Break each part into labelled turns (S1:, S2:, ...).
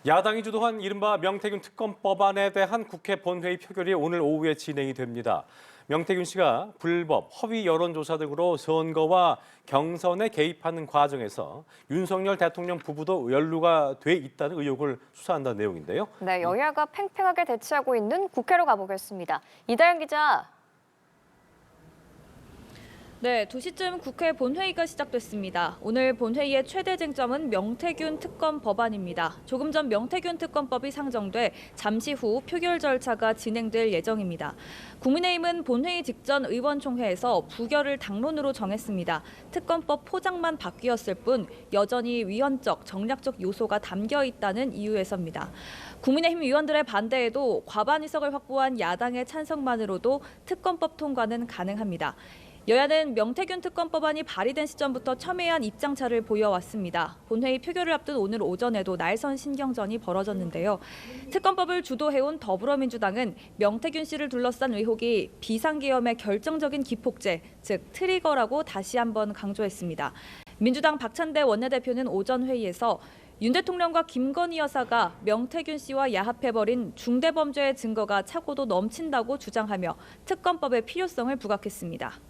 S1: 야당이 주도한 이른바 명태균 특검 법안에 대한 국회 본회의 표결이 오늘 오후에 진행이 됩니다. 명태균 씨가 불법, 허위 여론조사 등으로 선거와 경선에 개입하는 과정에서 윤석열 대통령 부부도 연루가 돼 있다는 의혹을 수사한다는 내용인데요.
S2: 네, 여야가 팽팽하게 대치하고 있는 국회로 가보겠습니다. 이다영 기자.
S3: 네, 2시쯤 국회 본회의가 시작됐습니다. 오늘 본회의의 최대 쟁점은 명태균 특검 법안입니다. 조금 전 명태균 특검법이 상정돼 잠시 후 표결 절차가 진행될 예정입니다. 국민의힘은 본회의 직전 의원총회에서 부결을 당론으로 정했습니다. 특검법 포장만 바뀌었을 뿐 여전히 위헌적, 정략적 요소가 담겨 있다는 이유에서입니다. 국민의힘 의원들의 반대에도 과반 의석을 확보한 야당의 찬성만으로도 특검법 통과는 가능합니다. 여야는 명태균 특검법안이 발의된 시점부터 첨예한 입장차를 보여왔습니다. 본회의 표결을 앞둔 오늘 오전에도 날선 신경전이 벌어졌는데요. 특검법을 주도해온 더불어민주당은 명태균 씨를 둘러싼 의혹이 비상계엄의 결정적인 기폭제, 즉 트리거라고 다시 한번 강조했습니다. 민주당 박찬대 원내대표는 오전 회의에서 윤 대통령과 김건희 여사가 명태균 씨와 야합해버린 중대범죄의 증거가 차고도 넘친다고 주장하며 특검법의 필요성을 부각했습니다.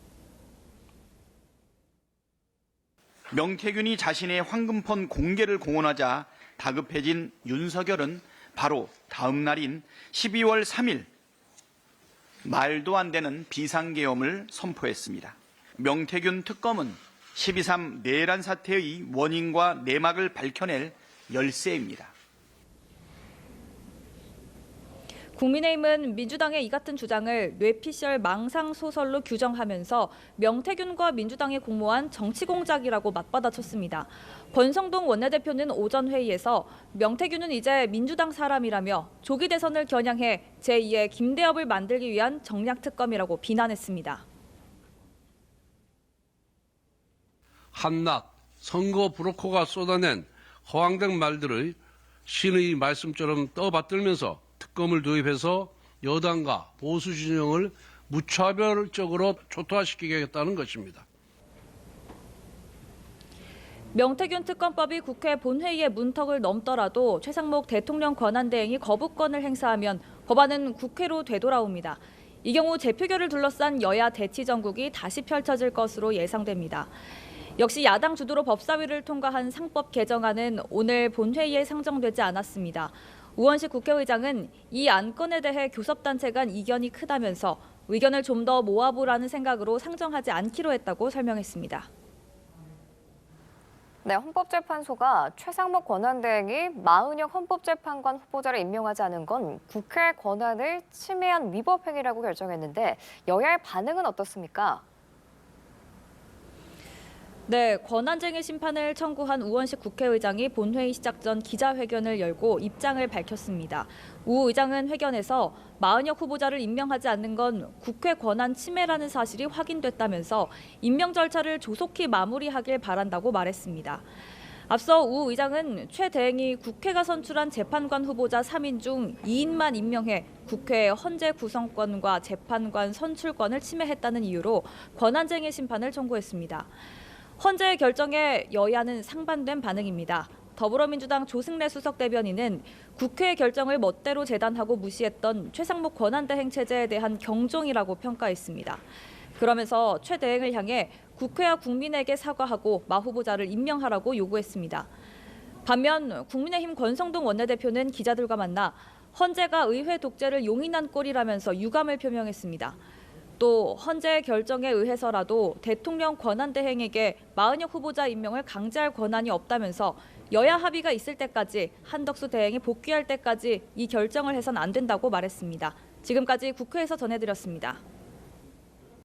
S4: 명태균이 자신의 황금폰 공개를 공언하자 다급해진 윤석열은 바로 다음 날인 12월 3일 말도 안 되는 비상계엄을 선포했습니다. 명태균 특검은 12.3 내란 사태의 원인과 내막을 밝혀낼 열쇠입니다.
S3: 국민의힘은 민주당의 이 같은 주장을 뇌피셜 망상소설로 규정하면서 명태균과 민주당이 공모한 정치공작이라고 맞받아쳤습니다. 권성동 원내대표는 오전 회의에서 명태균은 이제 민주당 사람이라며 조기 대선을 겨냥해 제2의 김대엽을 만들기 위한 정략특검이라고 비난했습니다.
S5: 한낱 선거 브로커가 쏟아낸 허황된 말들을 신의 말씀처럼 떠받들면서 특검을 도입해서 여당과 보수 진영을 무차별적으로 초토화시키겠다는 것입니다.
S3: 명태균 특검법이 국회 본회의의 문턱을 넘더라도 최상목 대통령 권한대행이 거부권을 행사하면 법안은 국회로 되돌아옵니다. 이 경우 재표결을 둘러싼 여야 대치 전국이 다시 펼쳐질 것으로 예상됩니다. 역시 야당 주도로 법사위를 통과한 상법 개정안은 오늘 본회의에 상정되지 않았습니다. 우원식 국회의장은 이 안건에 대해 교섭단체 간 이견이 크다면서 의견을 좀 더 모아보라는 생각으로 상정하지 않기로 했다고 설명했습니다.
S2: 네, 헌법재판소가 최상목 권한대행이 마은혁 헌법재판관 후보자를 임명하지 않은 건 국회 권한을 침해한 위법 행위라고 결정했는데 여야의 반응은 어떻습니까?
S3: 네, 권한쟁의 심판을 청구한 우원식 국회의장이 본회의 시작 전 기자회견을 열고 입장을 밝혔습니다. 우 의장은 회견에서 마은혁 후보자를 임명하지 않는 건 국회 권한 침해라는 사실이 확인됐다면서 임명 절차를 조속히 마무리하길 바란다고 말했습니다. 앞서 우 의장은 최 대행이 국회가 선출한 재판관 후보자 3인 중 2인만 임명해 국회의 헌재 구성권과 재판관 선출권을 침해했다는 이유로 권한쟁의 심판을 청구했습니다. 헌재 결정에 여야는 상반된 반응입니다. 더불어민주당 조승래 수석 대변인은 국회의 결정을 멋대로 재단하고 무시했던 최상목 권한대행 체제에 대한 경종이라고 평가했습니다. 그러면서 최 대행을 향해 국회와 국민에게 사과하고 마 후보자를 임명하라고 요구했습니다. 반면 국민의힘 권성동 원내대표는 기자들과 만나 헌재가 의회 독재를 용인한 꼴이라면서 유감을 표명했습니다. 또 헌재 결정에 의해서라도 대통령 권한대행에게 마은혁 후보자 임명을 강제할 권한이 없다면서 여야 합의가 있을 때까지 한덕수 대행이 복귀할 때까지 이 결정을 해선 안 된다고 말했습니다. 지금까지 국회에서 전해드렸습니다.